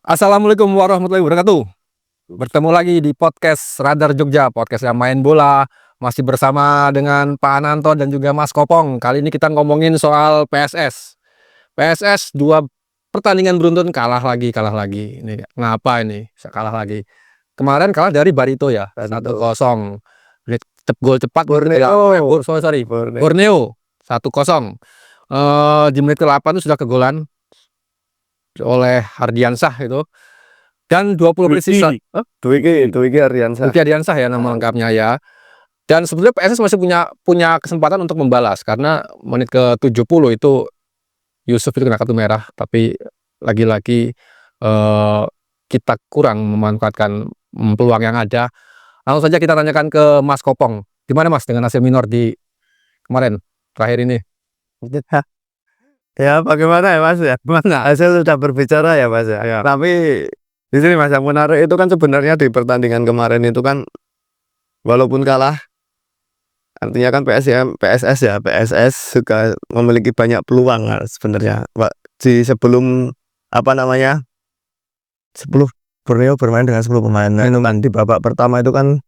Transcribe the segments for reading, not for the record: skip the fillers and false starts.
Assalamualaikum warahmatullahi wabarakatuh. Bertemu lagi di podcast Radar Jogja, podcast yang main bola. Masih bersama dengan Pak Ananto dan juga Mas Kopong. Kali ini kita ngomongin soal PSS. PSS 2 pertandingan beruntun kalah lagi. Ini ngapa ini? Kalah lagi. Kemarin kalah dari Barito ya, 1-0. Gol cepat Borneo 1-0. Di menit ke-8 itu sudah kegolan oleh Hardiansyah itu. Dan 20 menit sisa. Dwiki Ardiansyah ya nama lengkapnya ya. Dan sebetulnya PSS masih punya kesempatan untuk membalas karena menit ke-70 itu Yusuf itu kena kartu merah, tapi lagi-lagi kita kurang memanfaatkan peluang yang ada. Langsung saja kita tanyakan ke Mas Kopong. Gimana Mas dengan hasil minor di kemarin terakhir ini? Ya bagaimana ya Mas ya? Hasil sudah berbicara ya Mas ya. Tapi di sini Mas yang menarik itu kan sebenarnya di pertandingan kemarin itu kan walaupun kalah, artinya kan PSS juga memiliki banyak peluang sebenarnya. Sebelum sebelum Borneo bermain dengan 10 pemain itu kan di babak pertama itu kan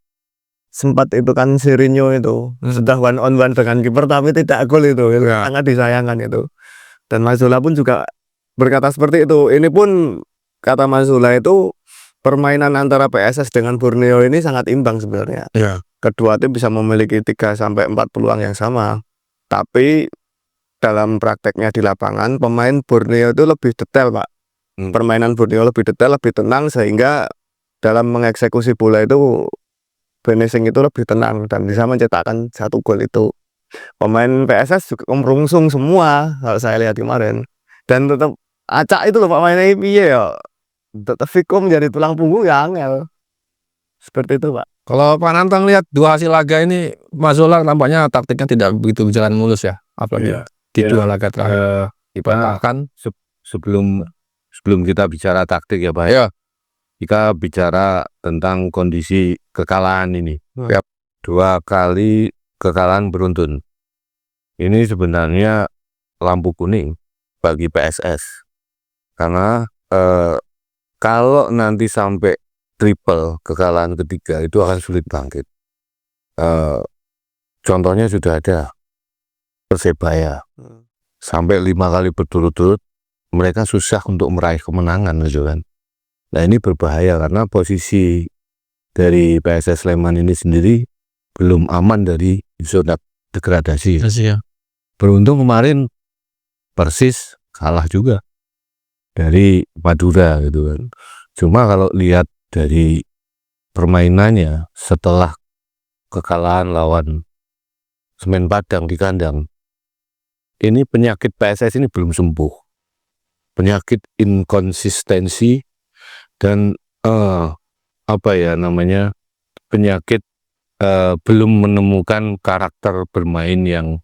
sempat itu kan Sirinho itu sudah 1-on-1 dengan kiper tapi tidak gol itu sangat disayangkan itu. Dan Mas Zola pun juga berkata seperti itu. Ini pun kata Mas Zola itu permainan antara PSS dengan Borneo ini sangat imbang sebenarnya. Kedua tim bisa memiliki 3-4 peluang yang sama. Tapi dalam prakteknya di lapangan pemain Borneo itu lebih detail Pak. Permainan Borneo lebih detail, lebih tenang sehingga dalam mengeksekusi bola itu finishing itu lebih tenang dan bisa mencetakkan 1 gol itu. Pemain PSS juga merungsung semua kalau saya lihat kemarin. Dan tetap acak itu loh Pak mainnya piye ya. Tetap Viko menjadi tulang punggung ya angel. Seperti itu Pak. Kalau Pak Nantang lihat 2 hasil laga ini, Mas Zola nampaknya taktiknya tidak begitu berjalan mulus ya. Apalagi di 2 laga terakhir. Bahkan sebelum kita bicara taktik ya Pak ya, kita bicara tentang kondisi kekalahan ini. 2 kali kekalahan beruntun. Ini sebenarnya lampu kuning bagi PSS. Karena kalau nanti sampai triple kekalahan ketiga itu akan sulit bangkit. Contohnya sudah ada Persebaya. Sampai 5 kali berturut-turut mereka susah untuk meraih kemenangan gitu kan. Nah ini berbahaya karena posisi dari PSS Sleman ini sendiri belum aman dari zona degradasi. Beruntung kemarin Persis kalah juga dari Madura gitu kan. Cuma kalau lihat dari permainannya setelah kekalahan lawan Semen Padang di kandang, ini penyakit PSS ini belum sembuh. Penyakit inkonsistensi dan penyakit belum menemukan karakter bermain yang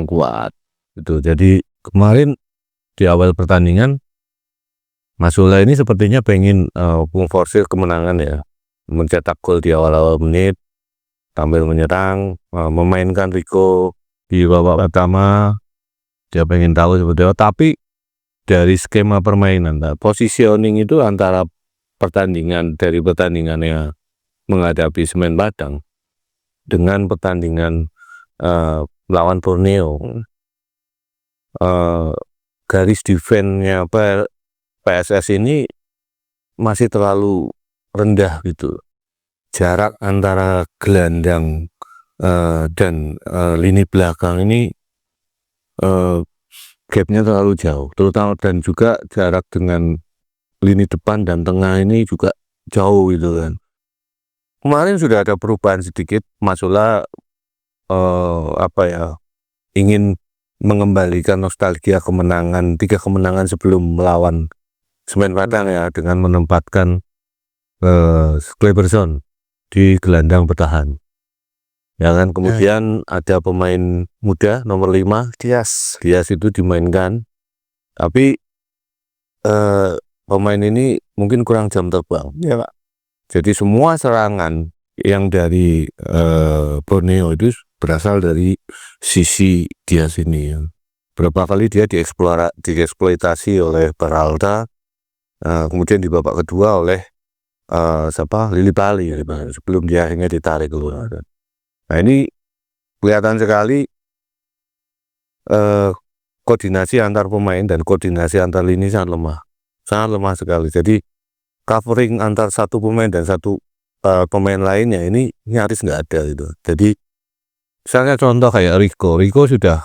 kuat gitu. Jadi kemarin di awal pertandingan Mas Zola ini sepertinya pengen memforsir kemenangan ya, mencetak gol di awal-awal menit, tampil menyerang, memainkan Rico di babak pertama, dia pengen tahu seperti apa. Tapi dari skema permainan, positioning itu antara pertandingannya menghadapi Semen Padang dengan pertandingan lawan Borneo, garis defense-nya PSS ini masih terlalu rendah gitu. Jarak antara gelandang dan lini belakang ini gapnya terlalu jauh, terutama, dan juga jarak dengan lini depan dan tengah ini juga jauh gitu kan. Kemarin sudah ada perubahan sedikit. Mas Zola ingin mengembalikan nostalgia kemenangan, 3 kemenangan sebelum melawan Semen Padang ya, dengan menempatkan Kleberson di gelandang bertahan. Ya kan, kemudian ada pemain muda nomor 5 Dias itu dimainkan. Tapi pemain ini mungkin kurang jam terbang. Ya Pak. Jadi semua serangan yang dari Borneo itu berasal dari sisi Dias ini. Berapa kali dia dieksploitasi oleh Peralta, Kemudian di babak kedua oleh siapa, Lili Pali sebelum dia akhirnya ditarik keluar. Nah ini kelihatan sekali koordinasi antar pemain dan koordinasi antar lini sangat lemah sekali. Jadi covering antar satu pemain dan satu pemain lainnya ini nyaris nggak ada gitu. Jadi misalnya contoh kayak Rico sudah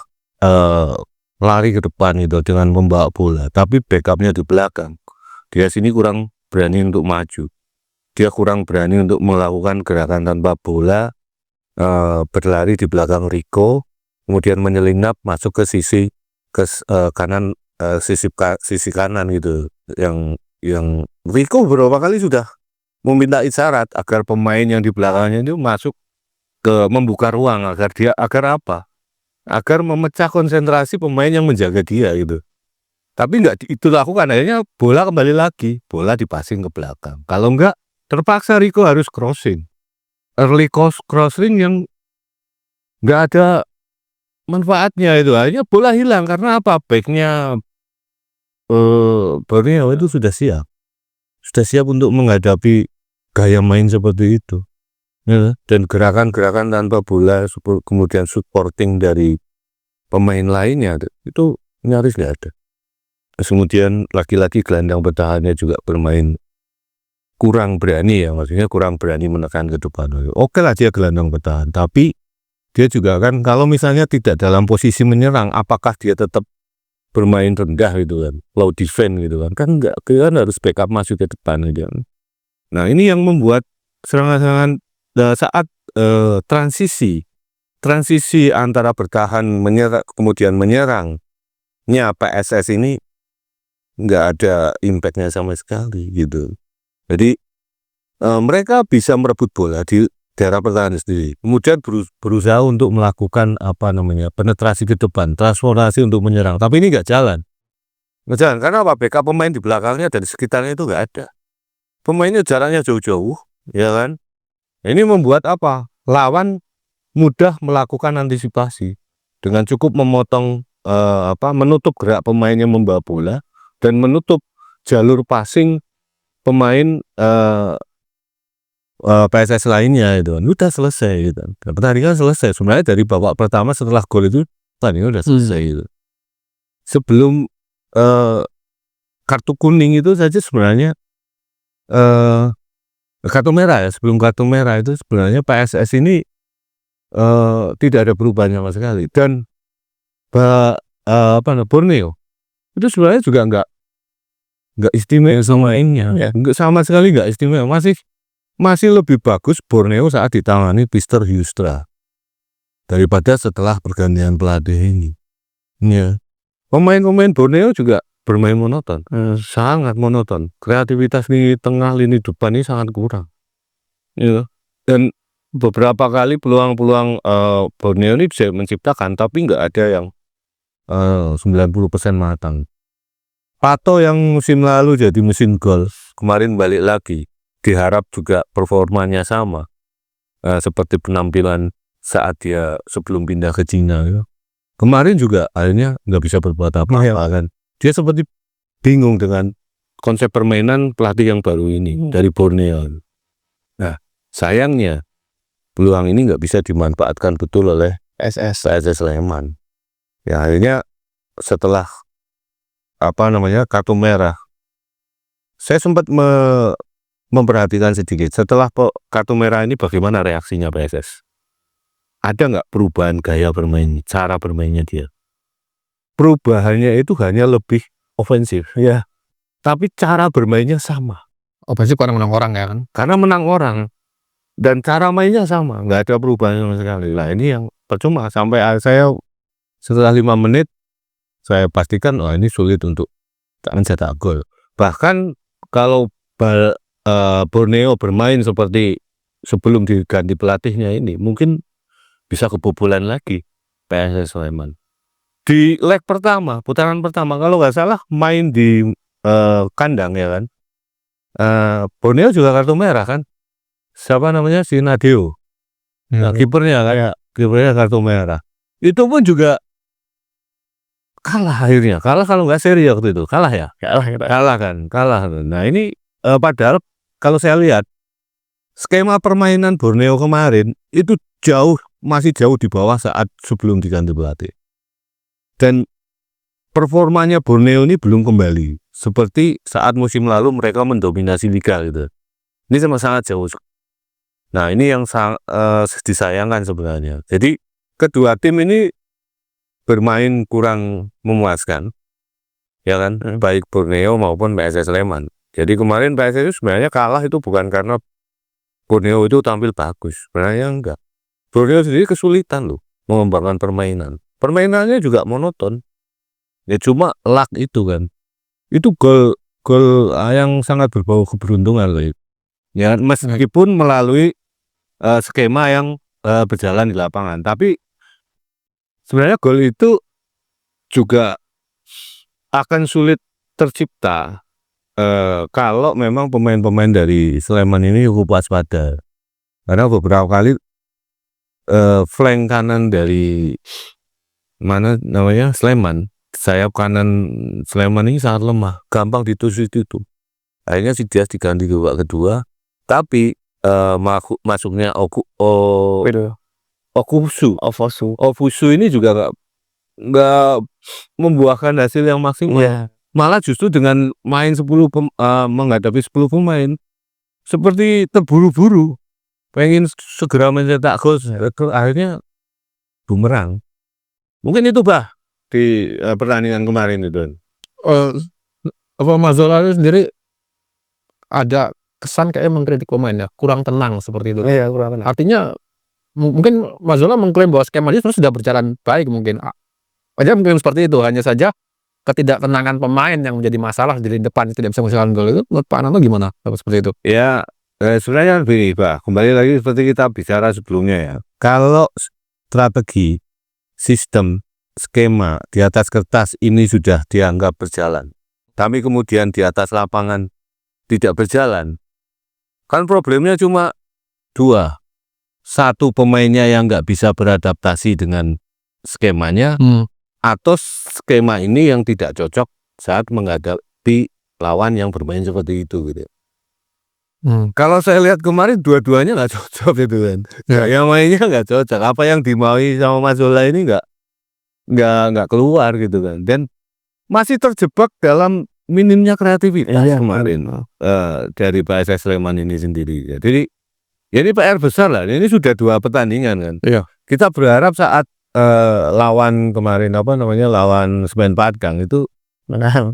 lari ke depan gitu dengan membawa bola, tapi backupnya di belakang. Dia sini kurang berani untuk maju. Dia kurang berani untuk melakukan gerakan tanpa bola, berlari di belakang Rico, kemudian menyelinap masuk ke sisi kanan, sisi kanan gitu. Yang Rico beberapa kali sudah meminta isyarat agar pemain yang di belakangnya itu masuk ke membuka ruang agar apa? Agar memecah konsentrasi pemain yang menjaga dia gitu. Tapi nggak itu lakukan, akhirnya bola kembali lagi, bola dipassing ke belakang. Kalau nggak, terpaksa Rico harus crossing. Early crossing yang nggak ada manfaatnya itu, akhirnya bola hilang karena apa? Backnya Borneo itu sudah siap untuk menghadapi gaya main seperti itu. Ya, dan gerakan-gerakan tanpa bola kemudian supporting dari pemain lainnya itu nyaris nggak ada. Terus kemudian lagi-lagi gelandang bertahannya juga bermain kurang berani ya, maksudnya kurang berani menekan ke depan. Oke lah dia gelandang bertahan, tapi dia juga kan kalau misalnya tidak dalam posisi menyerang, apakah dia tetap bermain rendah gitu kan, low defense gitu kan enggak, kan harus backup masuk ke depan gitu kan. Nah ini yang membuat serangan-serangan saat transisi antara bertahan kemudian menyerangnya PSS ini nggak ada impactnya sama sekali gitu. Jadi mereka bisa merebut bola di daerah pertahanan sendiri, kemudian berusaha untuk melakukan penetrasi ke depan, transformasi untuk menyerang, tapi ini nggak jalan karena apa? Backup pemain di belakangnya dan sekitarnya itu nggak ada. Pemainnya jaraknya jauh-jauh, ya kan? Ini membuat apa? Lawan mudah melakukan antisipasi dengan cukup memotong menutup gerak pemain yang membawa bola dan menutup jalur passing pemain PSS lainnya itu udah selesai gitu. Pertandingan selesai sebenarnya dari babak pertama setelah gol itu pertandingan udah selesai gitu. Sebelum kartu kuning itu saja sebenarnya kartu merah ya, sebelum kartu merah itu sebenarnya PSS ini tidak ada perubahan sama sekali dan Borneo itu sebenarnya juga nggak istimewa sama mainnya ya, nggak sama sekali nggak istimewa, masih lebih bagus Borneo saat ditangani Pister Hustra daripada setelah pergantian pelatih ini. Ya, pemain-pemain Borneo juga bermain monoton, sangat monoton. Kreativitas di tengah lini depan ini sangat kurang. Ya. Dan beberapa kali peluang-peluang Borneo ini bisa menciptakan, tapi nggak ada yang 90% matang. Pato yang musim lalu jadi mesin gol, kemarin balik lagi. Diharap juga performanya sama seperti penampilan saat dia sebelum pindah ke Cina. Ya. Kemarin juga akhirnya nggak bisa berbuat apa-apa kan. Dia seperti bingung dengan konsep permainan pelatih yang baru ini dari Borneo. Nah, sayangnya peluang ini nggak bisa dimanfaatkan betul oleh PSS Sleman. Ya akhirnya setelah kartu merah, saya sempat memperhatikan sedikit setelah kartu merah ini bagaimana reaksinya PSS. Ada nggak perubahan gaya bermain, cara bermainnya dia? Perubahannya itu hanya lebih ofensif ya, tapi cara bermainnya sama. Ofensif karena menang orang ya kan? Karena menang orang dan cara mainnya sama, nggak ada perubahan sama sekali. Nah ini yang percuma sampai saya setelah 5 menit saya pastikan ini sulit untuk mencetak gol. Bahkan kalau Borneo bermain seperti sebelum diganti pelatihnya ini mungkin bisa kebobolan lagi PSS Sleman. Di leg pertama, putaran pertama kalau nggak salah main di kandang ya kan. Borneo juga kartu merah kan. Siapa namanya si Nadeo. Nah, kipernya kartu merah. Itu pun juga kalah akhirnya. Kalah kalau nggak seri waktu itu. Kalah ya? Kalah kita. Kalah kan, kalah. Nah ini padahal kalau saya lihat skema permainan Borneo kemarin itu masih jauh di bawah saat sebelum diganti pelatih. Dan performanya Borneo ini belum kembali seperti saat musim lalu mereka mendominasi liga gitu. Ini sangat jauh. Nah ini yang disayangkan sebenarnya. Jadi kedua tim ini bermain kurang memuaskan, ya kan, baik Borneo maupun PSS Sleman. Jadi kemarin PSS itu sebenarnya kalah itu bukan karena Borneo itu tampil bagus, sebenarnya enggak. Borneo sendiri kesulitan loh mengembangkan permainan. Permainannya juga monoton. Ya cuma luck itu kan. Itu gol yang sangat berbau keberuntungan loh. Ya meskipun melalui skema yang berjalan di lapangan, tapi sebenarnya gol itu juga akan sulit tercipta kalau memang pemain-pemain dari Sleman ini cukup waspada. Karena beberapa kali flank kanan dari Sleman, sayap kanan Sleman ini sangat lemah, gampang ditusuk itu. Akhirnya si Dias diganti ke babak kedua, tapi masuknya Ofusu ini juga nggak membuahkan hasil yang maksimal. Iya. Malah justru dengan main menghadapi 10 pemain seperti terburu-buru pengen segera mencetak gol, akhirnya bumerang. Mungkin itu bah di pertandingan kemarin itu. Mazzola itu sendiri ada kesan kayak mengkritik pemain ya, kurang tenang seperti itu. Iya, kurang tenang. Artinya mungkin Mazzola mengklaim bahwa skema dia sudah berjalan baik mungkin. Aja mungkin seperti itu, hanya saja ketidaktenangan pemain yang menjadi masalah di lini depan tidak bisa menghasilkan gol itu. Menurut Pak Ananto gimana seperti itu? Ya sebenarnya begini Pak, kembali lagi seperti kita bicara sebelumnya ya. Kalau strategi, sistem, skema di atas kertas ini sudah dianggap berjalan, tapi kemudian di atas lapangan tidak berjalan, kan problemnya cuma dua. Satu, pemainnya yang nggak bisa beradaptasi dengan skemanya, atau skema ini yang tidak cocok saat menghadapi lawan yang bermain seperti itu gitu. Kalau saya lihat kemarin dua-duanya nggak cocok gitu kan. Yang mainnya nggak cocok. Apa yang dimaui sama Mazzola ini nggak keluar gitu kan. Dan masih terjebak dalam minimnya kreativitas kemarin dari PSS Sleman ini sendiri. Jadi ya ini PR besar lah. Ini sudah 2 pertandingan kan. Iya. Kita berharap saat lawan kemarin lawan Semen Padang itu Menang.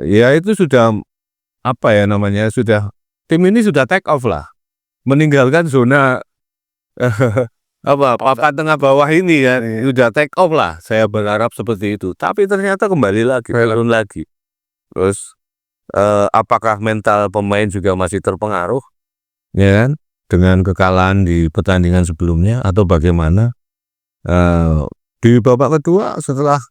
ya itu sudah sudah tim ini sudah take off lah, meninggalkan zona papan tengah bawah ini kan, sudah take off lah. Saya berharap seperti itu, tapi ternyata kembali lagi turun lagi. Terus apakah mental pemain juga masih terpengaruh ya kan dengan kekalahan di pertandingan sebelumnya atau bagaimana? Di babak kedua setelah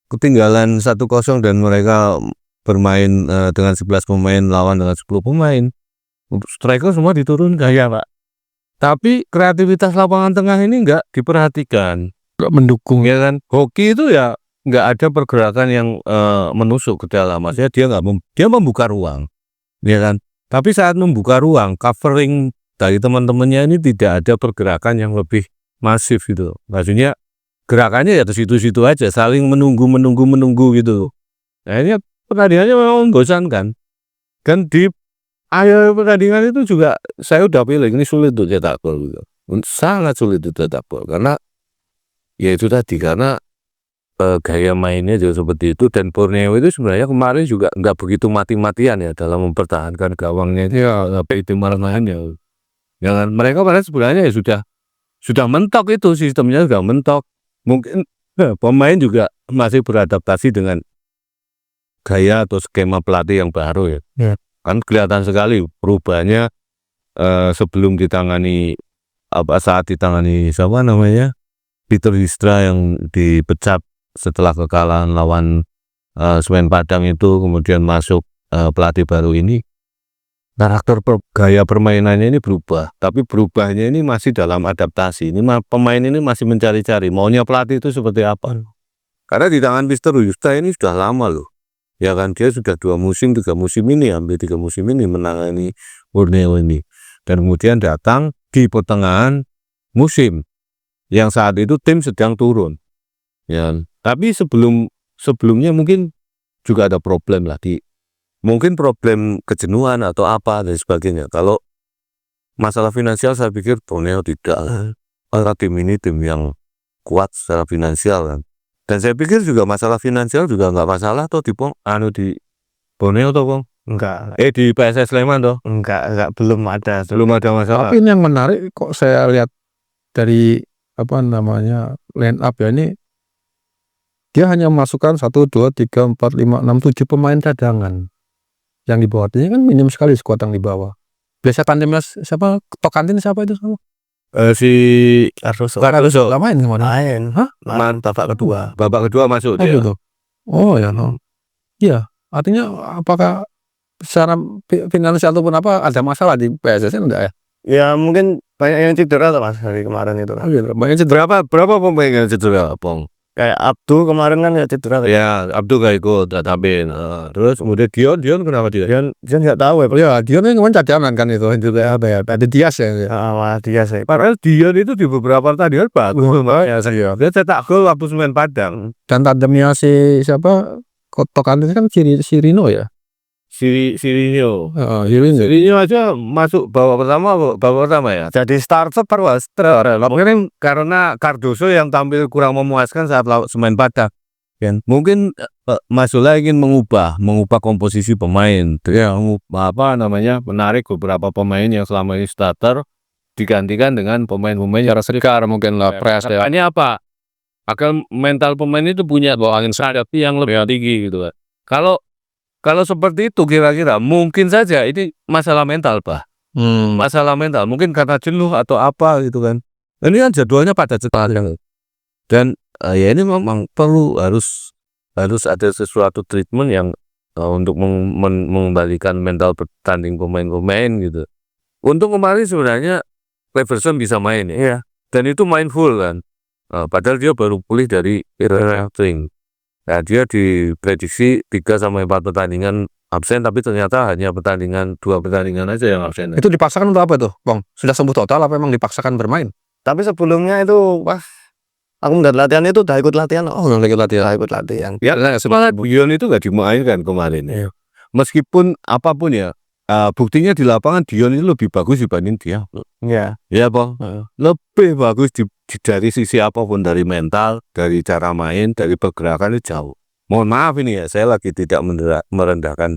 ketinggalan 1-0 dan mereka bermain dengan 11 pemain lawan dengan 10 pemain, striker semua diturunkan ya Pak. Tapi kreativitas lapangan tengah ini nggak diperhatikan, Nggak mendukung. ya kan. Hoki itu ya nggak ada pergerakan yang menusuk ke dalam, maksudnya dia membuka ruang, ya kan. Tapi saat membuka ruang, covering dari teman-temannya ini tidak ada pergerakan yang lebih masif gitu. Maksudnya gerakannya ya di situ-situ aja, saling menunggu gitu. Nah ini pertandingannya memang membosankan. Dan di akhir pertandingan itu juga saya udah pilih ini sulit untuk cetak gol gitu. Sangat sulit untuk cetak gol karena ya itu tadi, karena gaya mainnya juga seperti itu. Dan Borneo itu sebenarnya kemarin juga nggak begitu mati-matian ya dalam mempertahankan gawangnya itu ya, itu malah-malahannya. Ya kan, mereka pada sebenarnya ya sudah mentok, itu sistemnya sudah mentok. Mungkin pemain juga masih beradaptasi dengan gaya atau skema pelatih yang baru ya. Kan kelihatan sekali perubahannya sebelum ditangani saat ditangani Peter Histra yang dipecat setelah kekalahan lawan Semen Padang itu, kemudian masuk pelatih baru ini. Karakter gaya permainannya ini berubah, tapi berubahnya ini masih dalam adaptasi. Ini pemain ini masih mencari-cari maunya pelatih itu seperti apa. Karena di tangan Mister Yusta ini sudah lama loh. Ya kan, dia sudah 2 musim, 3 musim ini, hampir 3 musim ini menangani Borneo ini. Dan kemudian datang di pertengahan musim yang saat itu tim sedang turun. Ya, tapi sebelumnya mungkin juga ada problem lah mungkin problem kejenuhan atau apa dan sebagainya. Kalau masalah finansial saya pikir Borneo tidak. Karena tim ini tim yang kuat secara finansial kan. Dan saya pikir juga masalah finansial juga nggak masalah toh di Borneo toh Bang. Enggak, Di PSS Sleman toh. enggak, belum ada. Belum ada masalah. Tapi ini yang menarik kok saya lihat dari line up ya, ini dia hanya memasukkan 1, 2, 3, 4, 5, 6, 7 pemain cadangan yang di bawah. Ini kan minim sekali skuad yang di bawah. Biasa tandemnya siapa? Tokantin siapa itu sama? Si Cardoso Nggak main kemarin. main. Hah? Main babak kedua. babak kedua masuk dia. Gitu. Oh ya, no. Iya. Artinya apakah secara finansial ataupun apa ada masalah di PSSI enggak ya? Ya mungkin banyak yang cedera tuh Mas dari kemarin itu kan. Gitu. Banyak cedera. Berapa pemain yang cedera, Bang? Kayak Abdul kemarin kan ya cedera. Ya, Abdul gak ikut, tapi terus kemudian Dion kenapa dia? Dia nggak tahu ya. Ya, dia kan kemarin cadangan kan itu apa ya? Ada Dias ya. Wah, dia sih. Padahal Dion itu di beberapa pertandingan bagus. Ya, dia cetak gol waktu Semen Padang. Dan tandemnya si siapa? Tokantin kan Sirino ya. Sirinho. Sirino. Sirinho aja masuk babak pertama ya. Jadi starter was Mungkin karena Cardoso yang tampil kurang memuaskan saat Semen Padang. Mungkin Mas Zola ingin mengubah komposisi pemain. Ya, menarik beberapa pemain yang selama ini starter digantikan dengan pemain-pemain yang segar mungkin lah press. Ini apa? Agar mental pemain itu punya bawa angin hadapi yang lebih tinggi gitu kan. Kalau seperti itu kira-kira mungkin saja ini masalah mental, Pak. Masalah mental mungkin karena jenuh atau apa gitu kan. Ini kan jadwalnya padat sekali. Dan ya ini memang harus ada sesuatu treatment yang untuk mengembalikan mental bertanding pemain-pemain gitu. Untuk kemarin sebenarnya Cleverson bisa main ya. Dan itu main full kan. Padahal dia baru pulih dari ring. Nah, dia diprediksi 3-4 pertandingan absen, tapi ternyata hanya 2 pertandingan aja yang absen. Itu dipaksakan untuk apa tuh, Bang? Sudah sembuh total apa memang dipaksakan bermain? Tapi sebelumnya itu pas aku melihat latihan itu udah ikut latihan. Udah ikut latihan. Udah ikut latihan. Ya, semangat Dion itu gak dimainkan kemarin ya. Meskipun apapun ya, buktinya di lapangan Dion itu lebih bagus dibanding dia. Iya. Ya, Bang. Lebih bagus dari sisi apapun, dari mental, dari cara main, dari pergerakan itu jauh. Mohon maaf ini ya, saya lagi tidak merendahkan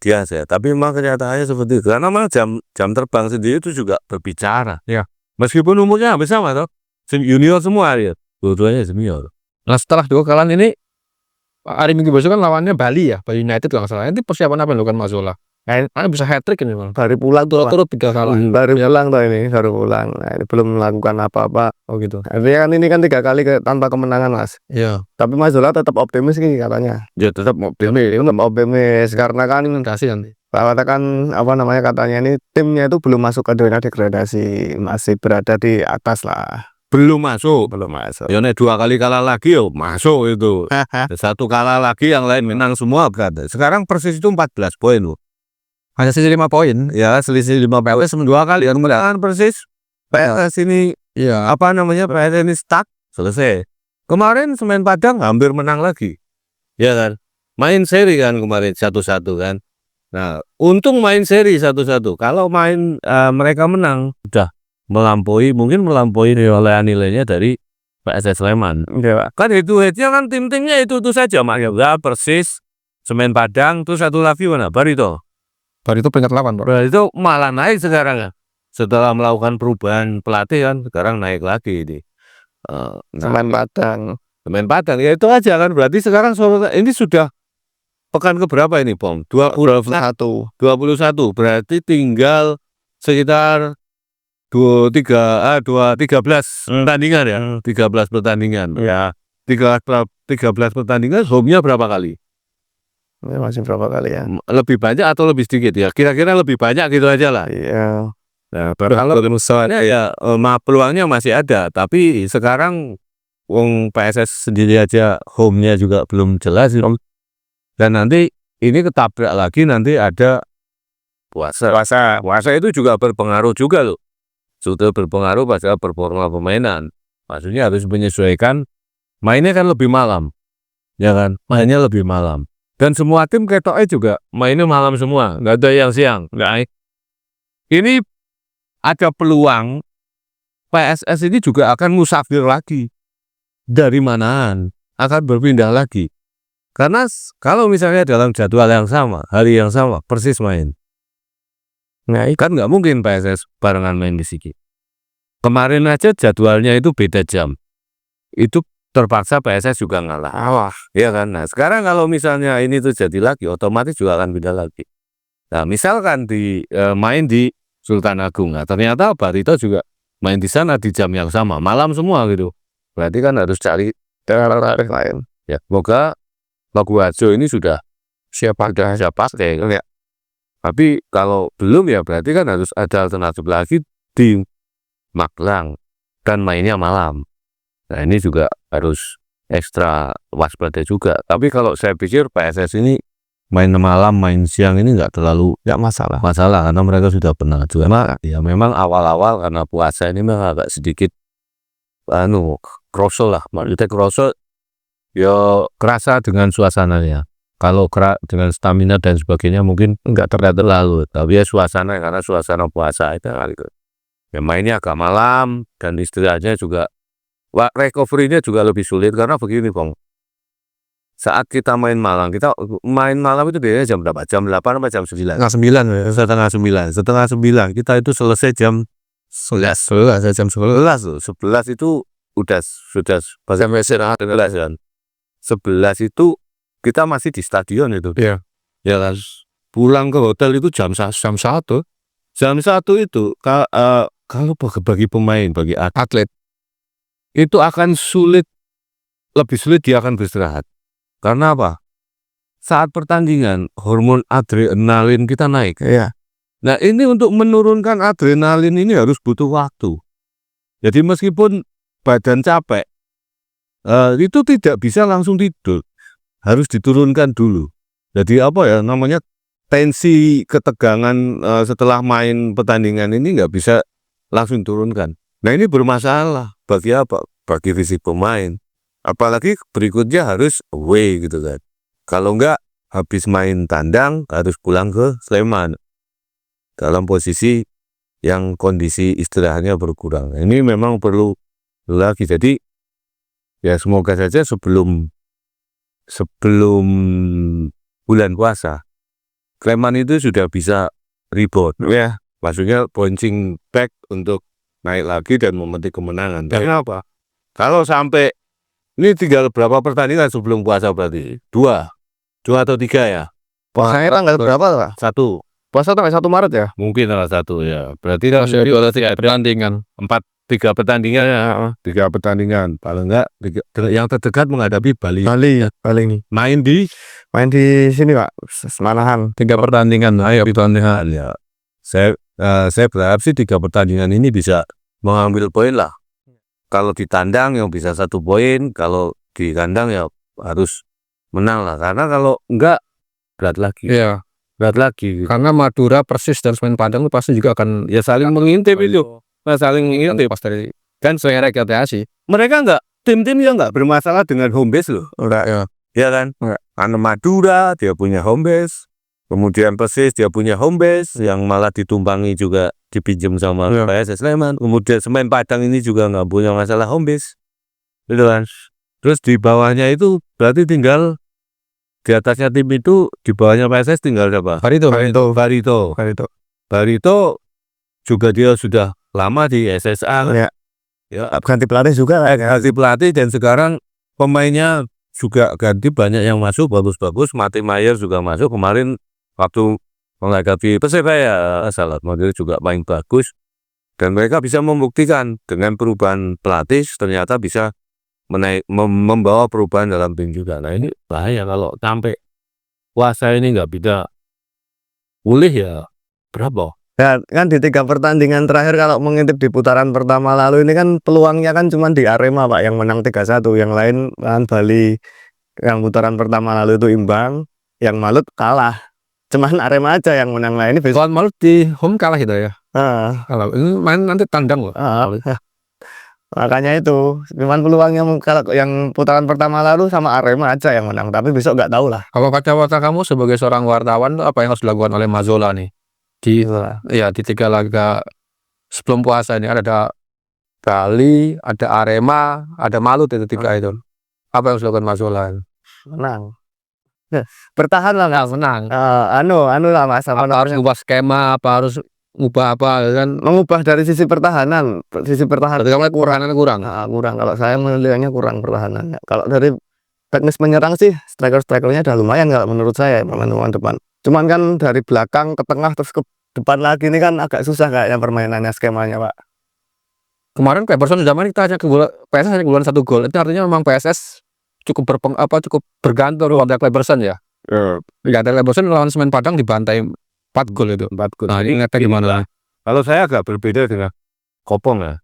dia saya. Tapi memang kenyataannya seperti itu. Karena memang jam terbang sendiri itu juga berbicara. Ya. Meskipun umurnya hampir sama toh. Junior semua ya. Dua-duanya senior. Nah, setelah 2 kalian ini hari Minggu besok kan lawannya Bali ya, Bali United kalau nggak salah. Ini persiapan apa yang dilakukan Mas Zola? Karena bisa hat-trick ini, Bang. Baru pulang tuh. Turut 3 kali. Baru pulang tuh ini, baru pulang. Nah, ini belum melakukan apa-apa. Oh gitu. Artinya kan ini kan 3 kali tanpa kemenangan, Mas. Iya. Tapi Mas Zola tetap optimis nih katanya. Ya tetap optimis. Tetap optimis karena kan Kasih nanti. katakan katanya ini timnya itu belum masuk ke zona degradasi, masih berada di atas lah. Belum masuk. Ya nek 2 kali kalah lagi masuk itu. 1 kalah lagi yang lain menang semua berada. Sekarang Persis itu 14 poin loh. Hanya selisih 5 poin. Ya, selisih 5 poin. 2 kali yang menang Persis. PS ini Iya. PS ini stuck, selesai. Kemarin Semen Padang hampir menang lagi. Ya kan? Main seri kan kemarin 1-1 kan. Nah, untung main seri 1-1. Kalau main mereka menang udah mungkin melampaui nilainya dari PSS Sleman. Ya, Kan head-to-headnya kan tim-timnya itu saja makanya Persis, Semen Padang, terus satu lagi mana? Barito. Barito peringkat 8, Bro. Barito malah naik sekarang kan. Setelah melakukan perubahan pelatih kan sekarang naik lagi ini. Semen Padang. Semen Padang ya itu aja kan, berarti sekarang ini sudah pekan keberapa ini, Pom? 21. Berarti tinggal sekitar 13 pertandingan ya. 13 pertandingan. Ya. 13 pertandingan home-nya berapa kali? Ini masih berapa kali ya? Lebih banyak atau lebih sedikit ya? Kira-kira lebih banyak gitu aja lah. Iya. Nah, kalau musuhnya ya peluangnya masih ada, tapi sekarang wong PSS sendiri aja home-nya juga belum jelas gitu. Dan nanti ini ketabrak lagi nanti ada puasa. Puasa itu juga berpengaruh juga loh. Sudah berpengaruh pada performa permainan. Maksudnya harus menyesuaikan. Mainnya kan lebih malam, ya kan? Mainnya lebih malam. Dan semua tim ketoknya juga mainnya malam semua, nggak ada yang siang. Nggak. Ini ada peluang PSS ini juga akan musafir lagi. Dari manaan akan berpindah lagi. Karena kalau misalnya dalam jadwal yang sama, hari yang sama, persis main. Nah, kan nggak mungkin PSS barengan main di sini. Kemarin aja jadwalnya itu beda jam. Itu terpaksa PSS juga ngalah. Ya kan? Nah, sekarang kalau misalnya ini terjadi lagi, otomatis juga akan beda lagi. Nah, misalkan main di Sultan Agung. Nah, ternyata Barito juga main di sana di jam yang sama, malam semua gitu. Berarti kan harus cari Tarik lain. ya. Semoga Labuharjo ini sudah siap pakai. Ya. Tapi kalau belum ya berarti kan harus ada alternatif lagi di Magelang dan mainnya malam. Nah, ini juga harus ekstra waspada juga. Tapi kalau saya pikir PSS ini main malam, main siang ini nggak terlalu Nggak masalah karena mereka sudah pernah juga. Ya memang awal-awal karena puasa ini memang agak sedikit kroso lah. Maksudnya kroso ya kerasa dengan suasananya. Kalau dengan stamina dan sebagainya mungkin nggak terlalu. Tapi ya suasana karena suasana puasa itu ya mainnya agak malam dan istirahatnya juga recovery-nya juga lebih sulit karena begini Bang. Saat kita main malam itu biasanya jam berapa? Jam 8 sampai jam 9. Setengah 9. Setengah 9 kita itu selesai jam 11 jam 11 tuh. 11 itu sudah jam istirahat 11 kan. 11 itu kita masih di stadion itu. Iya. Ya kan. Pulang ke hotel itu jam 1. Jam 1 itu kalau bagi pemain, bagi atlet itu akan lebih sulit dia akan beristirahat. Karena apa? Saat pertandingan, hormon adrenalin kita naik. Iya. Nah, ini untuk menurunkan adrenalin ini harus butuh waktu. Jadi meskipun badan capek, itu tidak bisa langsung tidur. Harus diturunkan dulu. Jadi apa ya namanya tensi ketegangan setelah main pertandingan ini nggak bisa langsung turunkan. Nah, ini bermasalah bagi apa? Bagi fisik pemain. Apalagi berikutnya harus away gitu kan. Kalau enggak habis main tandang harus pulang ke Sleman dalam posisi yang kondisi istirahatnya berkurang. Ini memang perlu lagi. Jadi ya semoga saja sebelum bulan puasa Sleman itu sudah bisa rebound ya. Maksudnya bouncing back untuk naik lagi dan memetik kemenangan. Kenapa? Kalau sampai ini tinggal berapa pertandingan sebelum puasa berarti? 2 atau 3 ya? Puasanya tanggal berapa lah? 1. Puasa tanggal 1 Maret ya? Mungkin tanggal 1 ya. Berarti kan Masih ada 3 pertandingan. 3 pertandingan ya. 3 pertandingan. Paling enggak yang terdekat menghadapi Bali. Bali nih. Main di sini Pak, Semanahan. 3 pertandingan. Ayo pertandingan. ya. Saya berharap sih 3 pertandingan ini bisa mengambil poin lah. Kalau di tandang yang bisa 1 poin, kalau di kandang ya harus menang lah. Karena kalau enggak berat lagi. Iya. Berat lagi. Karena Madura, Persis dan Semen Padang itu pasti juga akan Ya saling mengintip itu. Saling mengintip. pas dari kan sesuai rekreasi. Mereka enggak, tim-tim yang enggak bermasalah dengan home base loh. Enggak ya. Ya kan? Enggak. Karena Madura dia punya home base. Kemudian Persis dia punya home base yang malah ditumpangi juga dipinjam sama PSS Sleman. Kemudian Semen Padang ini juga nggak punya masalah home base. Gitu kan. Terus di bawahnya itu berarti tinggal di atasnya tim itu di bawahnya PSS tinggal siapa? Barito juga dia sudah lama di SSA. Ya, ganti pelatih juga lah. Ganti pelatih dan sekarang pemainnya juga ganti, banyak yang masuk bagus-bagus. Mati Mayer juga masuk kemarin waktu menghadapi Persebaya. Salah model juga main bagus dan mereka bisa membuktikan dengan perubahan pelatih ternyata bisa membawa perubahan dalam tim juga. Nah, ini bahaya kalau sampai puasa ini nggak bisa pulih ya berapa? Ya, kan di 3 pertandingan terakhir kalau mengintip di putaran pertama lalu ini kan peluangnya kan cuma di Arema Pak yang menang 3-1, yang lain kan Bali yang putaran pertama lalu itu imbang, yang Malut kalah. Cuman Arema aja yang menang. Nah ini Lawan Malut di home kalah gitu ya. ah, Kalau ini main nanti tandang loh. makanya itu cuman peluangnya kalau yang putaran pertama lalu sama Arema aja yang menang, tapi besok nggak tahu lah. Kalau kacamata kamu sebagai seorang wartawan tuh apa yang harus dilakukan oleh Mazzola nih di ya di 3 laga sebelum puasa ini? Ada Bali, ada Arema, ada Malut itu 3 itu. Apa yang harus dilakukan Mazzola? Menang. Bertahan lah Nah, menang. anu lah Mas, Apa harus ngubah skema, apa harus ngubah apa kan? mengubah dari sisi pertahanan. Sisi pertahanan Berarti kamu lihat pertahanannya kurang. kurang, kalau saya melihatnya kurang pertahanannya. Kalau dari teknis menyerang sih striker-strikernya udah lumayan kalau menurut saya permainan depan. Cuman kan dari belakang ke tengah terus ke depan lagi ini kan agak susah kayaknya permainannya, skemanya Pak. Kemarin Cleberson sudah main, kita hanya PSS hanya keunggulan 1 gol. Itu artinya memang PSS cukup cukup bergantung pada Cleberson ya. Ya, ada Cleberson lawan Semen Padang dibantai 4 gol itu. 4 gol. Nah, ini ngeliatnya gimana? Kalau saya agak berbeda dengan Kopong ya.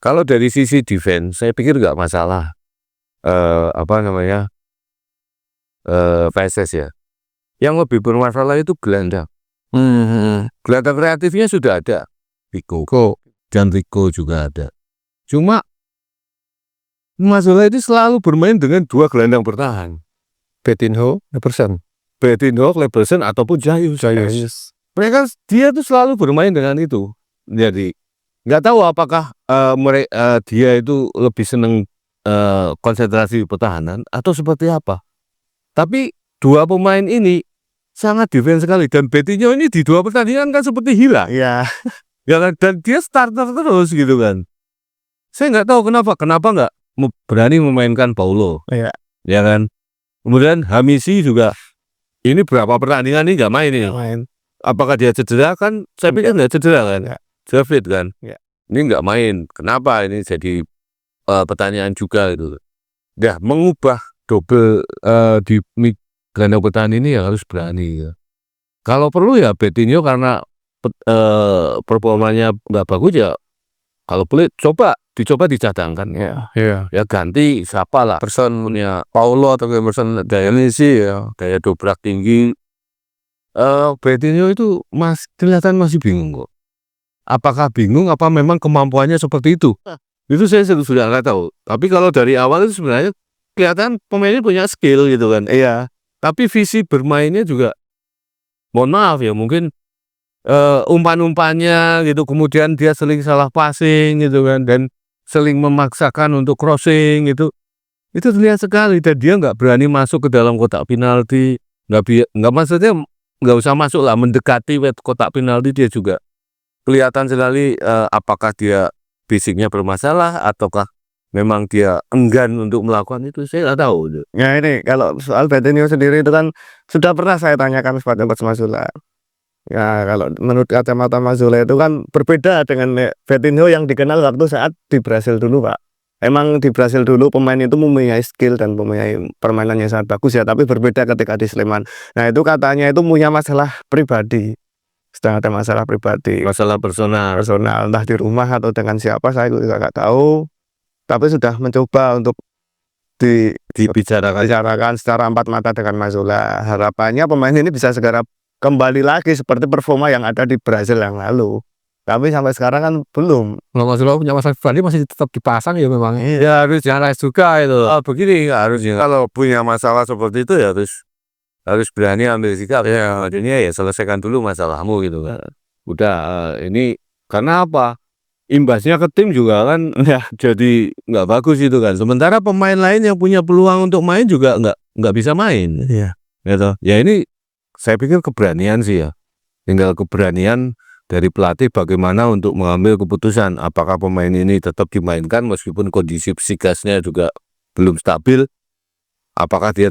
Kalau dari sisi defense, saya pikir nggak masalah. PSS ya. Yang lebih bermasalah itu gelandang. Gelandang kreatifnya sudah ada. Rico dan Rico juga ada. Cuma masalah itu selalu bermain dengan 2 gelandang bertahan. Betinho, Cleberson. Cleberson ataupun Jayus. Dia tuh selalu bermain dengan itu. Jadi nggak tahu apakah dia itu lebih seneng konsentrasi pertahanan atau seperti apa. Tapi 2 pemain ini sangat defense sekali, dan Betinho ini di 2 pertandingan kan seperti hilang. Iya. Ya kan, dan dia starter terus gitu kan. Saya nggak tahu kenapa nggak berani memainkan Paulo. Iya. Ya kan. Kemudian Hamisi juga ini berapa pertandingan ini nggak main ini. Main. Apakah dia cedera? Kan saya pikir nggak cedera kan. Dia fit kan. Ya. Ini nggak main. Kenapa? Ini jadi pertanyaan juga gitu. Ya, mengubah double di gelandang pertahanan ini ya harus berani ya. Kalau perlu ya Betinho karena performanya nggak bagus ya, kalau boleh dicoba dicadangkan ya. Ya ganti siapa lah, person punya Paulo atau person dayanya sih ya, daya dobrak tinggi. Betinho itu kelihatan masih bingung kok. Apakah bingung apa memang kemampuannya seperti itu? Itu saya sudah nggak tahu. Tapi kalau dari awal itu sebenarnya kelihatan pemainnya punya skill gitu kan. Iya. Tapi visi bermainnya juga, mohon maaf ya, mungkin umpan-umpannya gitu, kemudian dia sering salah passing gitu kan, dan sering memaksakan untuk crossing gitu. Itu terlihat sekali, dan dia nggak berani masuk ke dalam kotak penalti. Nggak maksudnya nggak usah masuk lah, mendekati kotak penalti dia juga kelihatan sekali apakah dia fisiknya bermasalah ataukah memang dia enggan untuk melakukan itu, saya nggak tahu. Ya ini kalau soal Betinho sendiri itu kan sudah pernah saya tanyakan kepada Coach Mazzola. Ya kalau menurut kacamata Mazzola itu kan berbeda dengan Betinho yang dikenal waktu saat di Brasil dulu Pak. Emang di Brasil dulu pemain itu mempunyai skill dan mempunyai permainan yang sangat bagus ya, tapi berbeda ketika di Sleman. Nah itu katanya itu punya masalah pribadi. Sedang ada masalah pribadi. Masalah personal, entah di rumah atau dengan siapa saya juga nggak tahu. Tapi sudah mencoba untuk dibicarakan secara 4 mata dengan Mazzola. Harapannya pemain ini bisa segera kembali lagi seperti performa yang ada di Brasil yang lalu. Tapi sampai sekarang kan belum. Kalau Mazzola punya masalah pribadi masih tetap dipasang ya memang. Ya harus jangan juga itu. Begini harusnya. Kalau punya masalah seperti itu ya harus berani ambil sikap. Ya maksudnya ya selesaikan dulu masalahmu gitu kan. Udah ini karena apa? Imbasnya ke tim juga kan ya jadi nggak bagus itu kan. Sementara pemain lain yang punya peluang untuk main juga nggak bisa main. Iya. Gitu. Ya ini saya pikir keberanian sih ya. Tinggal keberanian dari pelatih bagaimana untuk mengambil keputusan apakah pemain ini tetap dimainkan meskipun kondisi psikisnya juga belum stabil. Apakah dia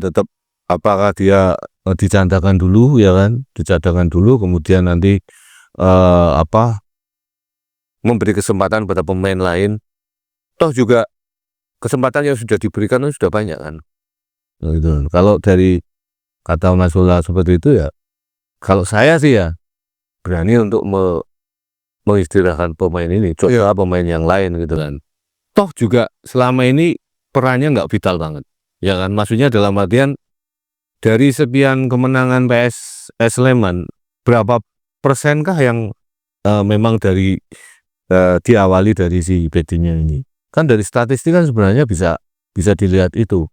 dicadangkan dulu ya kan? Dicadangkan dulu kemudian nanti memberi kesempatan pada pemain lain. Toh juga kesempatan yang sudah diberikan sudah banyak kan. Nah, gitu. Kalau dari kata Mazzola seperti itu ya, kalau saya sih ya berani untuk mengistirahatkan pemain ini, coba pemain yang lain gitu kan. Toh juga selama ini perannya nggak vital banget, ya kan? Maksudnya dalam artian dari sekian kemenangan PSS Sleman, berapa persenkah yang memang dari diawali dari si Betinho ini? Kan dari statistik kan sebenarnya bisa dilihat itu.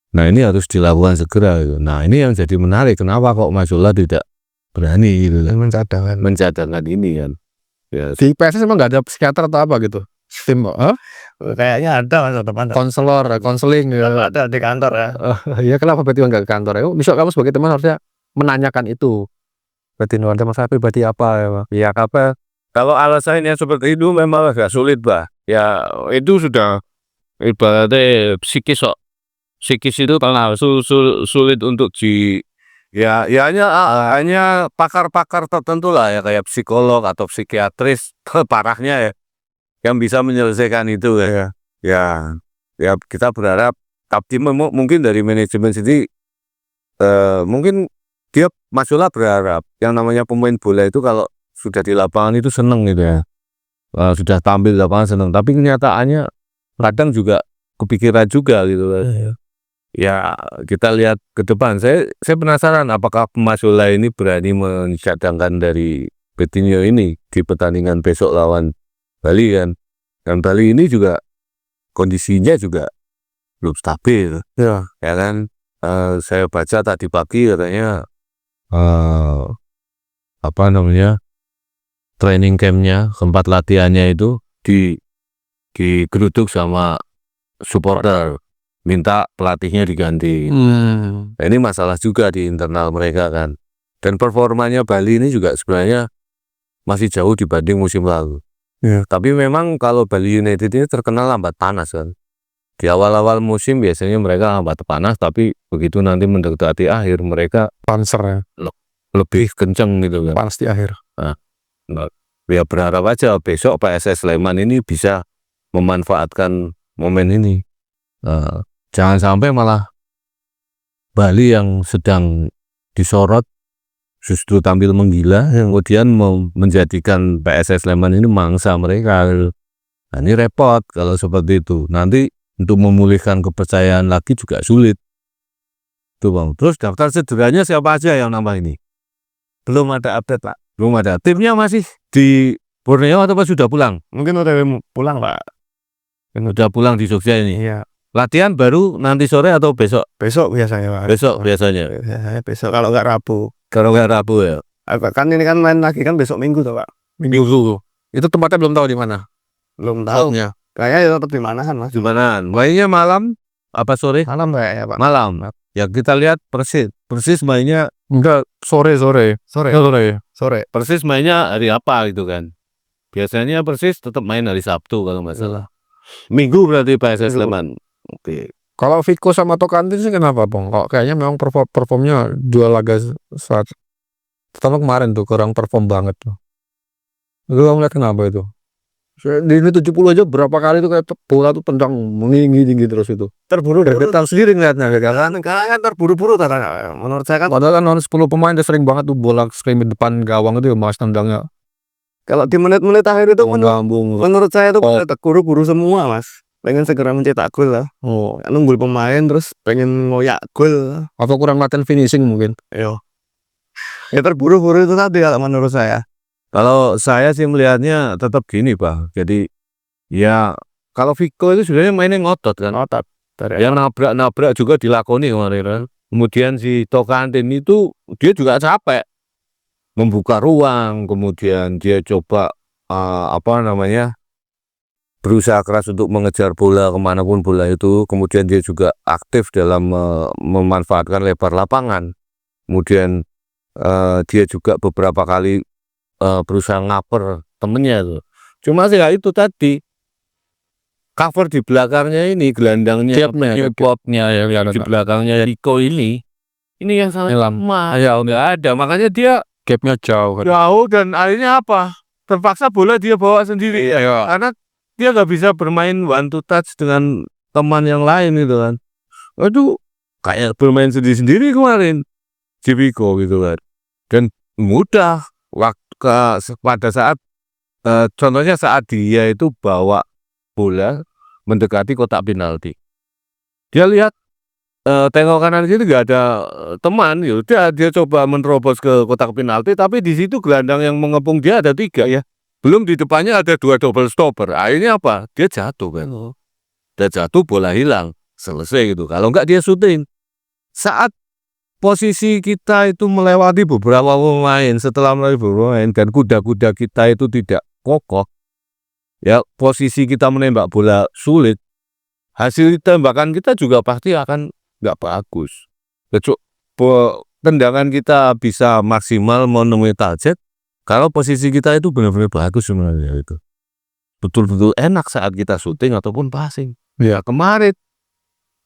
Nah ini harus dilakukan segera gitu. Nah ini yang jadi menarik, kenapa kok Majola tidak berani gitu kan mencadangkan ini kan. Ya, Di PSS emang nggak ada psikiater atau apa gitu? Tim Kayaknya ada mas depan. konselor, konseling gitu. Ada di kantor ya. Ya kenapa Betinho nggak ke kantor? Misal kamu sebagai teman harusnya menanyakan itu. Betinho ada masalah pribadi apa ya? ya apa? Kalau alasannya seperti itu memang agak sulit, Bah. Ya itu sudah ibaratnya psikis kok. Psikis itu karena sulit untuk ya hanya pakar-pakar tertentu lah ya, kayak psikolog atau psikiatris parahnya ya, yang bisa menyelesaikan itu ya. Ya kita berharap, tapi mungkin dari manajemen sendiri mungkin dia Majola berharap yang namanya pemain bola itu kalau sudah di lapangan itu seneng gitu ya. Sudah tampil di lapangan seneng, tapi kenyataannya kadang juga kepikiran juga gitu kan. Ya kita lihat ke depan. Saya penasaran apakah Majola ini berani mencadangkan dari Betinho ini di pertandingan besok lawan Bali kan. Dan Bali ini juga kondisinya juga belum stabil. Ya kan. Saya baca tadi pagi katanya training campnya, tempat latihannya itu digeruduk sama supporter, minta pelatihnya diganti. Nah, ini masalah juga di internal mereka kan. Dan performanya Bali ini juga sebenarnya masih jauh dibanding musim lalu. Tapi memang kalau Bali United ini terkenal lambat panas kan. Di awal-awal musim biasanya mereka lambat panas, tapi begitu nanti mendekati akhir mereka Panser ya. lebih kenceng gitu kan. Panas di akhir. Nah, ya berharap aja besok PSS Sleman ini bisa memanfaatkan momen ini. Jangan sampai malah Bali yang sedang disorot justru tampil menggila, kemudian menjadikan PSS Sleman ini mangsa mereka. Nah, ini repot kalau seperti itu. Nanti untuk memulihkan kepercayaan lagi juga sulit. Tuh Bang. Terus daftar cederanya siapa aja yang nambah ini? Belum ada update Pak. Belum ada. Timnya masih di Borneo atau sudah pulang? Mungkin udah pulang Pak. Udah pulang di Jogja ini. Iya. Latihan baru nanti sore atau besok? Besok biasanya Pak. Besok biasanya. Biasanya besok kalau nggak Rabu. Kalau nggak Rabu ya. Kan ini kan main lagi kan besok Minggu tuh Pak. Minggu. Itu tempatnya belum tahu di mana. Belum tahu. Tahunnya. Kayaknya tetap di manahan Mas. Di mana? Mainnya malam apa sore? Malam kayaknya Pak. Malam. Ya kita lihat Persis mainnya Enggak, sore. Persis mainnya hari apa gitu kan. Biasanya Persis tetap main hari Sabtu kalau nggak salah. Minggu berarti PSS Sleman. Oke. Kalau Vico sama Tokantin sih kenapa Bang? Kok kayaknya memang performnya dua laga saat pertama kemarin tuh kurang perform banget tuh. Lu ngeliat kenapa itu? Di ini 70 aja berapa kali tuh kayak bola tuh tendang meninggi terus itu. Terburu-buru. Kita sendiri ngeliatnya kan. Kan terburu-buru tadi. Menurut saya kan. Padahal kan 10 pemain udah sering banget tuh bola scream di depan gawang itu ya mas tendangnya. Kalau di menit-menit akhir itu Menurut saya tuh terburu-buru semua Mas. Pengen segera mencetak gol lah. Nunggul pemain terus pengen ngoyak gol. Atau kurang latihan finishing mungkin. Ya terburu-buru itu tadi kalau menurut saya. Kalau saya sih melihatnya tetap gini Pak. Jadi ya kalau Vico itu sebenarnya mainnya ngotot kan. Ngotot. Yang nabrak juga dilakoni kemarin kan. Kemudian si Tokantin itu dia juga capek membuka ruang, kemudian dia coba berusaha keras untuk mengejar bola kemanapun bola itu. Kemudian dia juga aktif dalam memanfaatkan lebar lapangan. Kemudian dia juga beberapa kali berusaha ngaper temennya tuh. Cuma sih itu tadi cover di belakangnya ini gelandangnya popnya yang di belakangnya Rico ini yang sangat lemah. Ya nggak ada, makanya dia gapnya jauh. Dan akhirnya apa? Terpaksa bola dia bawa sendiri. Karena dia nggak bisa bermain one to touch dengan teman yang lain gitu kan. Aduh, kayak bermain sendiri-sendiri kemarin Jibiko gitu kan. Dan mudah pada saat contohnya saat dia itu bawa bola mendekati kotak penalti. Dia lihat tengok kanan kiri nggak ada teman, ya udah dia coba menerobos ke kotak penalti, tapi di situ gelandang yang mengepung dia ada 3 ya. Belum di depannya ada 2 double stopper. Akhirnya apa? Dia jatuh kan. Dia jatuh, bola hilang. Selesai gitu. Kalau enggak dia syuting. Saat posisi kita itu melewati beberapa pemain, setelah melewati beberapa pemain dan kuda-kuda kita itu tidak kokoh, ya posisi kita menembak bola sulit, hasil tembakan kita juga pasti akan nggak bagus. Tendangan kita bisa maksimal menemui target kalau posisi kita itu benar-benar bagus sebenarnya itu. Betul-betul enak saat kita syuting ataupun passing. Ya kemarin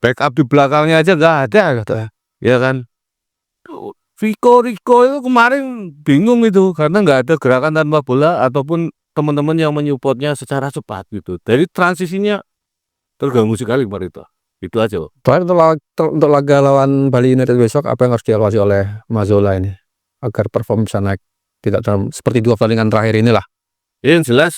backup di belakangnya aja nggak ada gitu. Ya kan. Rico itu kemarin bingung itu karena nggak ada gerakan tanpa bola ataupun teman-teman yang menyupportnya secara cepat gitu. Jadi transisinya terganggu sekali kemarin itu aja. Terakhir untuk laga lawan Bali United besok, apa yang harus dievaluasi oleh Mazzola ini agar perform bisa naik, tidak seperti 2 pertandingan terakhir inilah. Yang jelas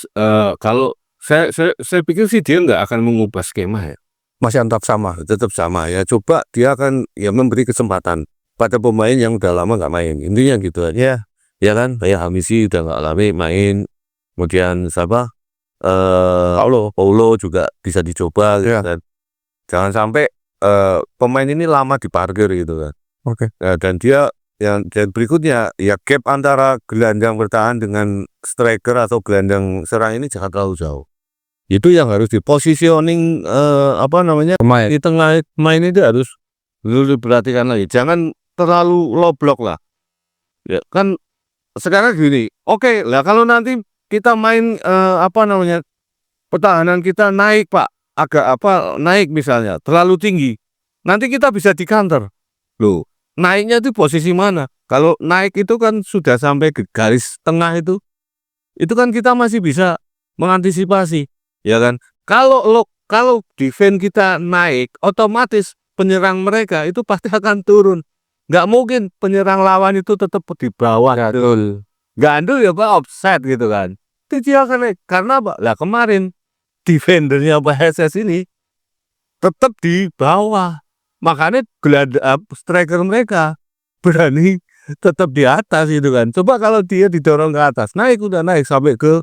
kalau saya pikir sih dia nggak akan mengubah skema ya. Masih Tetap sama ya. Coba dia akan ya memberi kesempatan pada pemain yang udah lama nggak main. Intinya gitu aja. Ya kan, kayak Hamisi udah nggak lama main. Kemudian siapa? Paulo juga bisa dicoba gitu kan. Jangan sampai pemain ini lama diparkir gitu kan. Oke. Dan dia yang dan berikutnya ya gap antara gelandang bertahan dengan striker atau gelandang serang ini jangan terlalu jauh. Itu yang harus dipositioning Pemain. di tengah main itu harus dulu diperhatikan lagi. Jangan terlalu low block lah. Ya kan sekarang gini. Oke lah kalau nanti kita main pertahanan kita naik Pak, agak naik misalnya terlalu tinggi. Nanti kita bisa di counter. Loh, naiknya itu posisi mana? Kalau naik itu kan sudah sampai ke garis tengah itu kan kita masih bisa mengantisipasi, ya kan? Kalau defense kita naik, otomatis penyerang mereka itu pasti akan turun. Nggak mungkin penyerang lawan itu tetap di bawah. Gandul ya Pak, offside gitu kan. Itu dia akan naik. Karena apa? Lah kemarin defendernya PSS ini tetap di bawah. Makanya striker mereka berani tetap di atas gitu kan. Coba kalau dia didorong ke atas, udah naik sampai ke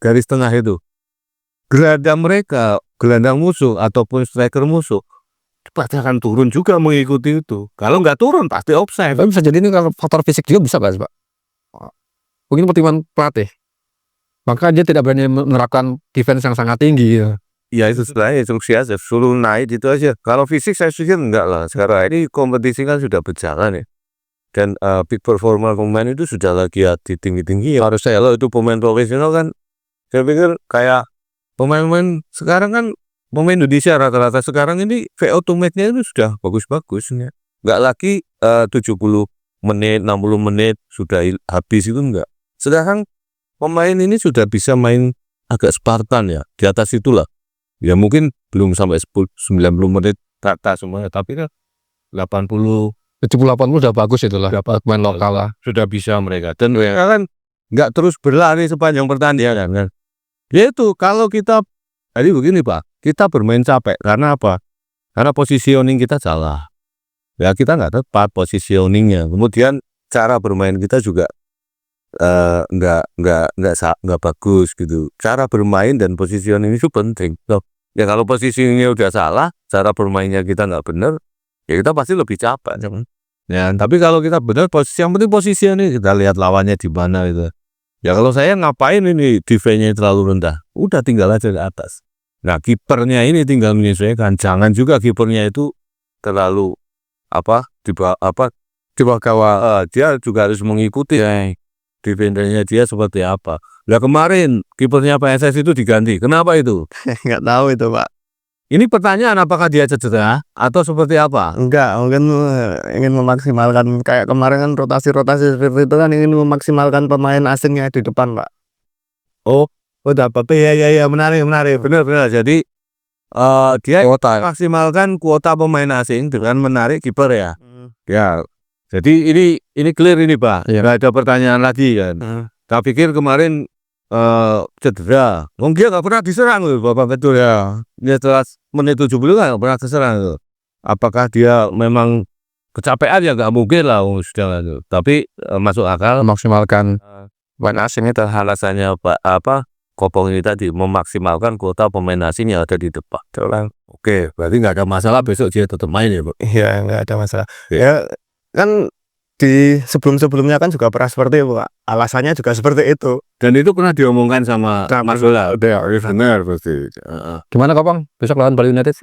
garis tengah itu. Gelandang musuh ataupun striker musuh pasti akan turun juga mengikuti itu. Kalau nggak turun pasti offside. Tapi bisa jadi ini kalau faktor fisik juga bisa Pak. Mungkin pertimbangan pelatih. Maka dia tidak berani menerapkan defense yang sangat tinggi ya. Ya itu sebenarnya instruksi aja, suruh naik itu aja. Kalau fisik saya pikir enggak lah. Sekarang ini kompetisi kan sudah berjalan ya. Dan peak performer pemain itu sudah lagi di tinggi-tinggi. Harusnya kalau itu pemain profesional kan, saya pikir kayak pemain-pemain sekarang kan, pemain Indonesia rata-rata sekarang ini VO to match-nya itu sudah bagus-bagus ya. Enggak lagi 70 menit, 60 menit sudah habis itu enggak. Sedangkan pemain ini sudah bisa main agak Spartan ya, di atas itulah. Ya mungkin belum sampai 90 menit rata semuanya, tapi kan 80 70-80 udah bagus itulah, dapat main lokal lah. Sudah bisa mereka. Dan mereka kan nggak terus berlari sepanjang pertandingan kan. Ya itu kalau kita, jadi begini Pak, kita bermain capek. Karena apa? Karena positioning kita salah. Ya kita nggak tepat positioningnya. Kemudian cara bermain kita juga nggak bagus gitu. Cara bermain dan positioning itu penting. Loh, ya kalau positioningnya udah salah, cara bermainnya kita nggak benar, ya kita pasti lebih capek. Ya, tapi kalau kita benar, yang penting positioning kita lihat lawannya di mana gitu. Ya kalau saya ngapain ini defense-nya terlalu rendah, udah tinggal aja ke atas. Nah kipernya ini tinggal menyesuaikan. Jangan juga kipernya itu terlalu di bawah gawang. Dia juga harus mengikuti defendernya dia seperti apa. Nah kemarin kipernya PSS itu diganti. Kenapa itu? Nggak tahu itu Pak. Ini pertanyaan apakah dia cedera atau seperti apa? Enggak, mungkin ingin memaksimalkan kayak kemarin kan rotasi-rotasi seperti itu kan ingin memaksimalkan pemain asingnya di depan Pak. Oh dapat ya menarik benar. Jadi dia maksimalkan kuota pemain asing dengan menarik kiper ya. Ya Jadi ini clear ini Pak, Iya. nggak ada pertanyaan lagi kan. Tak pikir kemarin cedera, dia nggak pernah diserang loh Bapak betul ya. Dia setelah menit 70 nggak pernah diserang loh. Apakah dia memang kecapean ya nggak mungkin lah sudah itu. Tapi masuk akal. Memaksimalkan Pemain asing itu alasannya apa? Kopong ini tadi memaksimalkan kuota pemain asing yang ada di depan. Oke, berarti nggak ada masalah besok dia tetap main ya, Pak. Iya, nggak ada masalah. Ya kan di sebelum-sebelumnya kan juga pernah seperti itu, Pak. Alasannya juga seperti itu. Dan itu pernah diomongkan sama Mas Bola. Benar pasti. gimana Kopong besok lawan Bali United?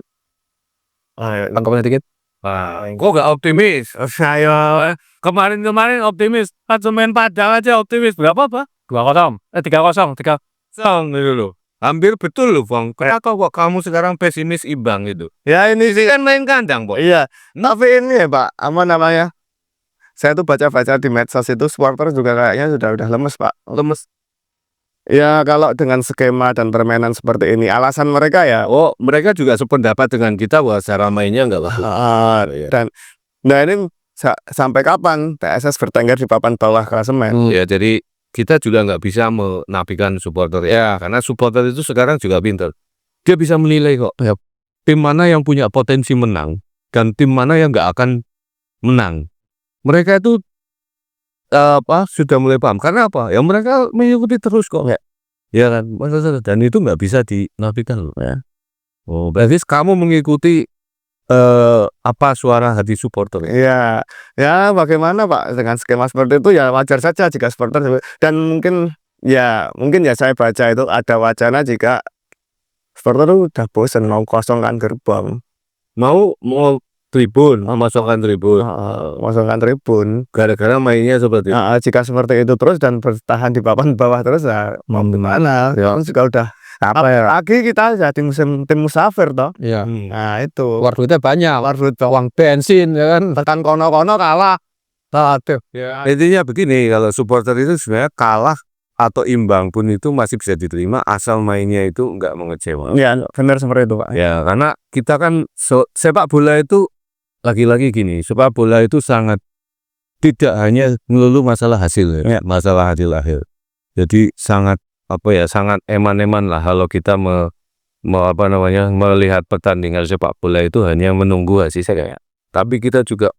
Tanggapannya dikit. Kok nggak optimis? Saya kemarin optimis, pas main Padang aja optimis. Berapa Pak? 2-0. 3-0. 3. Gitu loh. Hampir betul loh, Bang. Kenapa kok kamu sekarang pesimis imbang gitu? Ya ini sih Kan main kandang, Bang. iya, tapi ini ya Pak, apa namanya? Saya tuh baca-baca di medsos itu supporter juga kayaknya udah lemes Pak. Lemes. Ya kalau dengan skema dan permainan seperti ini, alasan mereka ya. Oh, mereka juga sependapat dengan kita bahwa cara mainnya nggak bagus. Iya. Dan nah ini sampai kapan PSS bertengger di papan bawah klasemen? Ya, jadi kita juga nggak bisa menafikan supporter ya, karena supporter itu sekarang juga pintar. Dia bisa menilai kok. Yap. Tim mana yang punya potensi menang dan tim mana yang nggak akan menang. Mereka itu sudah mulai paham. Karena apa? Ya mereka mengikuti terus kok. Ya kan, dan itu nggak bisa dinafikan loh ya. Oh, berarti kamu mengikuti apa suara hati supporter. Iya, ya bagaimana Pak dengan skema seperti itu ya wajar saja jika supporter dan mungkin ya saya baca itu ada wacana jika supporter itu udah bosan mau kosongkan gerbang, Mau tribun, memasukkan tribun. kosongkan tribun. Gara-gara mainnya seperti itu. Jika seperti itu terus dan bertahan di papan bawah terus ya mau gimana? Ya. Kan juga udah Apa ya? lagi kita jadi tim musafir toh. Iya. Nah itu Keluar duitnya banyak. keluar duit Uang bensin ya kan. tekan kono-kono kalah. Aduh. Ya. Intinya begini, kalau supporter itu sebenarnya kalah atau imbang pun itu masih bisa diterima asal mainnya itu nggak mengecewakan. Ya benar seperti itu Pak. Ya, karena kita kan sepak bola itu lagi-lagi gini, sepak bola itu sangat tidak hanya melulu masalah hasil Ya. masalah hasil akhir. Jadi sangat sangat eman-eman lah kalau kita melihat pertandingan sepak bola itu hanya menunggu hasilnya. Tapi kita juga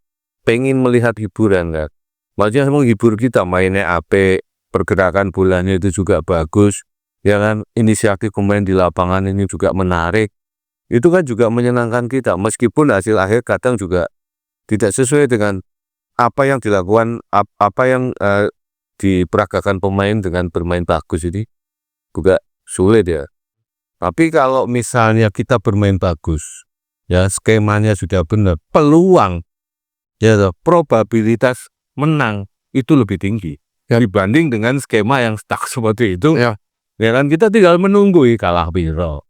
pengen melihat hiburan kan. Maksudnya menghibur kita mainnya apik, pergerakan bolanya itu juga bagus, ya kan, inisiatif pemain di lapangan ini juga menarik. Itu kan juga menyenangkan kita meskipun hasil akhir kadang juga tidak sesuai dengan apa yang dilakukan, apa yang diperagakan pemain dengan bermain bagus ini juga sulit ya. Tapi kalau misalnya kita bermain bagus, ya skemanya sudah benar, peluang ya probabilitas menang itu lebih tinggi dibanding dengan skema yang stuck seperti itu. Ya. Ya kan kita tinggal menunggu kalah piro.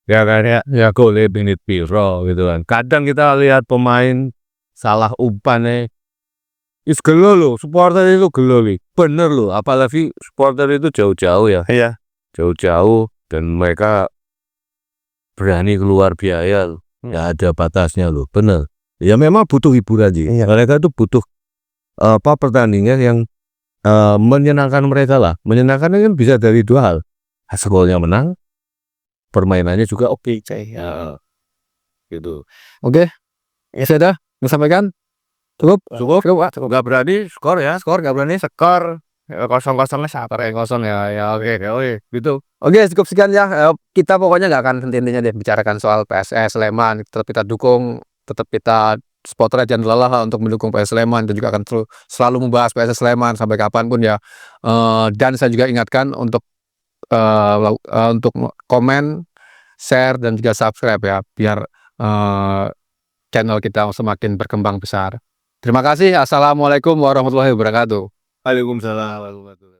Ya kan ya gol menit piro gitu kan. Kadang kita lihat pemain salah umpan gelo loh, supporter itu gelo nih. Bener loh, apalagi supporter itu jauh-jauh ya. Iya. Jauh-jauh dan mereka berani keluar biaya loh. Ya ada batasnya loh, bener. Ya memang butuh hiburan sih. Iya. Mereka itu butuh pertandingan yang menyenangkan mereka lah. Menyenangkan kan bisa dari dua hal. Hasilnya menang, permainannya juga oke. Ya, gitu. Oke. Ya sudah, disampaikan. Cukup. Nggak berani skor ya. Skor nggak berani skor 0-0 sabar ya. Kosong ya oke. Gitu. Oke, cukup sekian ya. Kita pokoknya nggak akan henti-hentinya deh bicarakan soal PSS Sleman. Tetap kita dukung, tetap kita supporter jangan lelah untuk mendukung PSS Sleman dan juga akan selalu membahas PSS Sleman sampai kapanpun ya. Dan saya juga ingatkan untuk komen, share dan juga subscribe ya biar channel kita semakin berkembang besar. Terima kasih. Assalamualaikum warahmatullahi wabarakatuh. Waalaikumsalam warahmatullahi wabarakatuh.